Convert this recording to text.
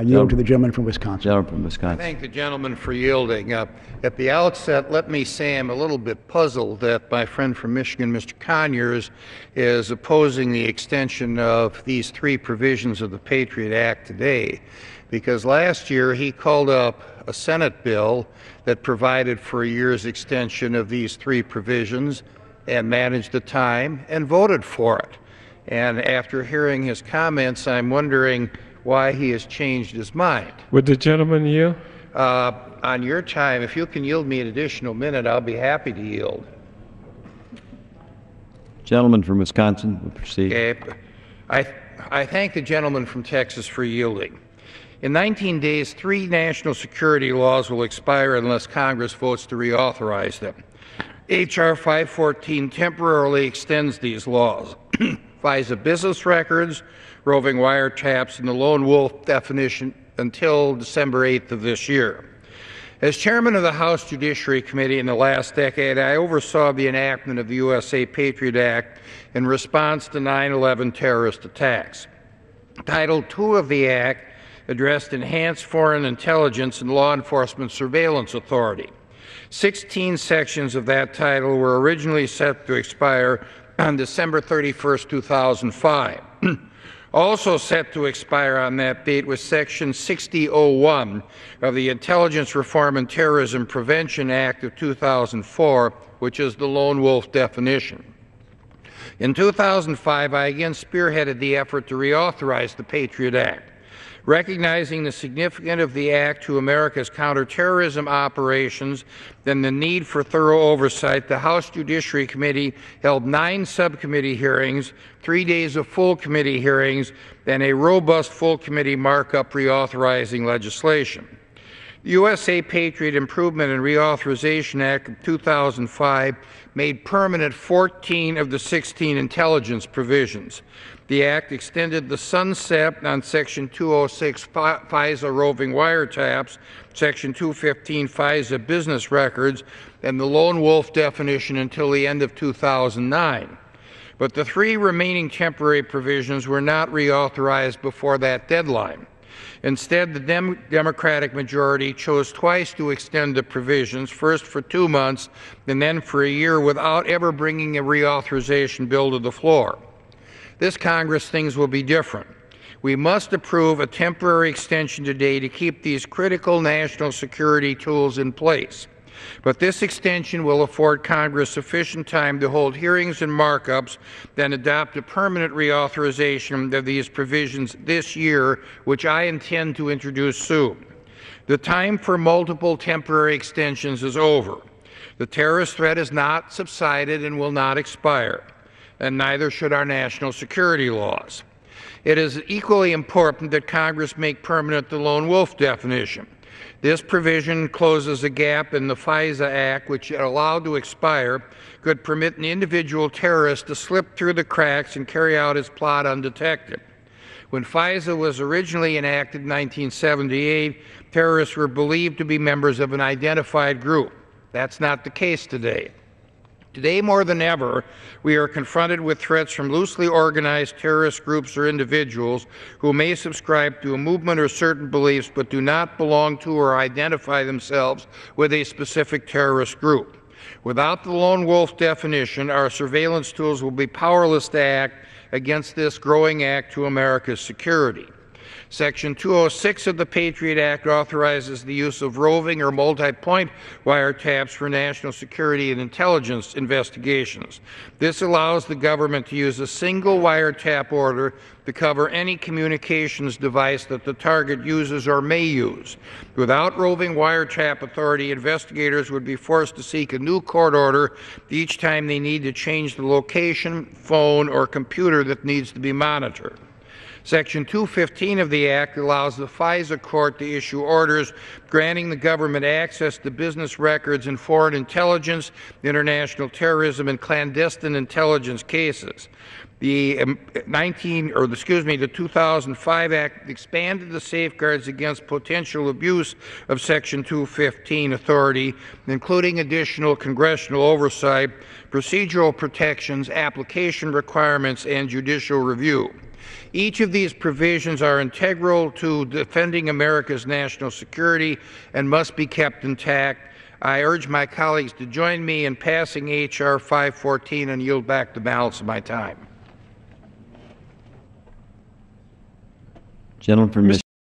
Yield to the gentleman from Wisconsin. Gentleman from Wisconsin. I thank the gentleman for yielding. At the outset, let me say I'm a little bit puzzled that my friend from Michigan, Mr. Conyers, is opposing the extension of these three provisions of the Patriot Act today, because last year he called up a Senate bill that provided for a year's extension of these three provisions and managed the time and voted for it. And after hearing his comments, I'm wondering why he has changed his mind. Would the gentleman yield? On your time, if you can yield me an additional minute, I'll be happy to yield. Gentleman from Wisconsin will proceed. Okay. I thank the gentleman from Texas for yielding. In 19 days, 3 national security laws will expire unless Congress votes to reauthorize them. H.R. 514 temporarily extends these laws. FISA business records, roving wiretaps, and the lone wolf definition until December 8th of this year. As chairman of the House Judiciary Committee in the last decade, I oversaw the enactment of the USA Patriot Act in response to 9/11 terrorist attacks. Title II of the Act addressed enhanced foreign intelligence and law enforcement surveillance authority. 16 sections of that title were originally set to expire on December 31st, 2005. Also set to expire on that date was Section 6001 of the Intelligence Reform and Terrorism Prevention Act of 2004, which is the lone wolf definition. In 2005, I again spearheaded the effort to reauthorize the Patriot Act. Recognizing the significance of the Act to America's counterterrorism operations and the need for thorough oversight, the House Judiciary Committee held 9 subcommittee hearings, 3 days of full committee hearings, and a robust full committee markup reauthorizing legislation. The USA Patriot Improvement and Reauthorization Act of 2005 made permanent 14 of the 16 intelligence provisions. The Act extended the sunset on Section 206 FISA roving wiretaps, Section 215 FISA business records, and the lone wolf definition until the end of 2009. But the 3 remaining temporary provisions were not reauthorized before that deadline. Instead, the Democratic majority chose twice to extend the provisions, first for 2 months and then for a year, without ever bringing a reauthorization bill to the floor. This Congress things will be different. We must approve a temporary extension today to keep these critical national security tools in place. But this extension will afford Congress sufficient time to hold hearings and markups, then adopt a permanent reauthorization of these provisions this year, which I intend to introduce soon. The time for multiple temporary extensions is over. The terrorist threat has not subsided and will not expire, and neither should our national security laws. It is equally important that Congress make permanent the lone wolf definition. This provision closes a gap in the FISA Act, which, allowed to expire, could permit an individual terrorist to slip through the cracks and carry out his plot undetected. When FISA was originally enacted in 1978, terrorists were believed to be members of an identified group. That's not the case today. Today, more than ever, we are confronted with threats from loosely organized terrorist groups or individuals who may subscribe to a movement or certain beliefs but do not belong to or identify themselves with a specific terrorist group. Without the lone wolf definition, our surveillance tools will be powerless to act against this growing act to America's security. Section 206 of the Patriot Act authorizes the use of roving or multi-point wiretaps for national security and intelligence investigations. This allows the government to use a single wiretap order to cover any communications device that the target uses or may use. Without roving wiretap authority, investigators would be forced to seek a new court order each time they need to change the location, phone, or computer that needs to be monitored. Section 215 of the Act allows the FISA court to issue orders granting the government access to business records in foreign intelligence, international terrorism, and clandestine intelligence cases. The 2005 Act expanded the safeguards against potential abuse of Section 215 authority, including additional congressional oversight, procedural protections, application requirements, and judicial review. Each of these provisions are integral to defending America's national security and must be kept intact. I urge my colleagues to join me in passing H.R. 514 and yield back the balance of my time. Gentleman from